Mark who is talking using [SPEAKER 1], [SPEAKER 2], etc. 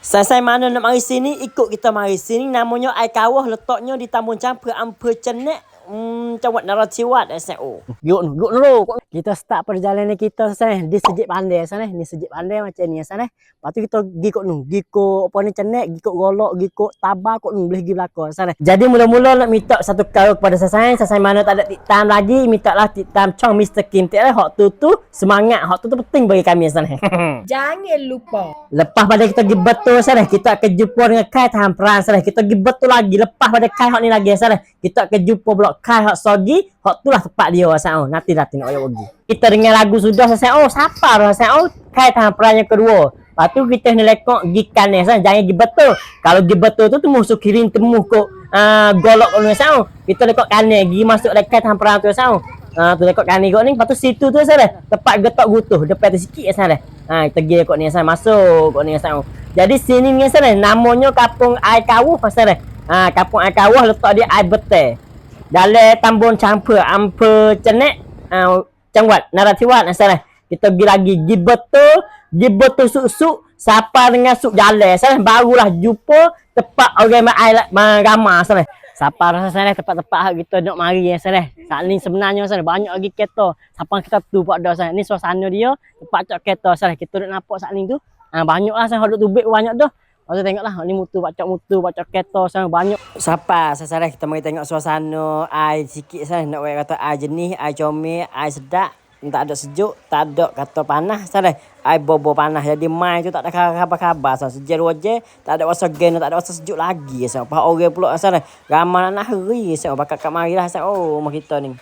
[SPEAKER 1] Saya mana nak mari sini, ikut kita mari sini. Namanya Air Kawah, letaknya di Tambun Campur, Ampel Cenek, Camat Narathibabad, SNO.
[SPEAKER 2] Yuk dulu. Kita start perjalanan kita sana di Sejik Pandai sana. Ni Sejik Pandai macam ni sana. Lepas tu kita pergi kot nu. Pergi kot apa ni Cenek, pergi kot Golok, pergi kot Tabah kot nu. Boleh pergi belakang sana. Jadi mula-mula nak minta satu kali kepada Sasai mana tak ada tiktam lagi, minta lah tiktam Chong Mr. Kim. Tak lah hak tu semangat. Hak tu penting bagi kami sana.
[SPEAKER 3] Jangan lupa.
[SPEAKER 2] Lepas pada kita pergi betul sana, kita akan jumpa dengan Kai Tahan Perang sana. Kita pergi betul lagi. Lepas pada Kai hak ni lagi sana, kita akan jumpa blok Kai hak Sogi. Hak tu lah tempat dia sana. Nanti nak ayah pergi. Kita dengar lagu sudah sana. Oh, siapa lah sana? Oh, Kai Tahan Perang yang kedua. Lepas tu kita ni lekok pergi kanan sana. Jangan pergi betul. Kalau pergi betul tu musuh kiri temuh kok Golok kat sana. Kita lekok kanan pergi masuk dekat Kai Tahan Perang tu sana. Tu lekok kanan kok ni. Lepas tu situ tu sana. Tempat getok gutuh. Depan tu sikit sana. Kita pergi lekok ni sana. Masuk kok ni sana. Jadi sini ni sana namanya Kampung Air Kawah sana. Kampung Air Kawah letak di Air Betel. Dalam Tambun Campur, Ampel Cenek, Camat Narathibabad sana. Kita pergi lagi. Pergi betul suk-suk. Siapa dengan suk jalan sana. Barulah jumpa tempat orang air ramah sana. Siapa rasa sana tempat-tempat kita nak mari sana. Saat ni sebenarnya sana banyak lagi kereta. Siapa kita tu buat dah sana. Ni suasana dia tempat cak kereta sana. Kita nak nampak saat ni tu. Banyaklah sana hak tubik banyak dah. Lepas tu tengoklah ni mutu bacak kereta sana banyak. Siapa sana kita mari tengok suasana air sikit sana. Nak kata air jernih, air comel, air sedap. Tak ada sejuk, tak ada kata panas sana. Air bobo panas. Jadi mai tu tak ada khabar-khabar sana. Sejak roje tak ada rasa gen, tak ada rasa sejuk lagi sana. Pas orang pula sana. Ramai nak hari sana bakal kat marilah sana. Oh, mak kita ni.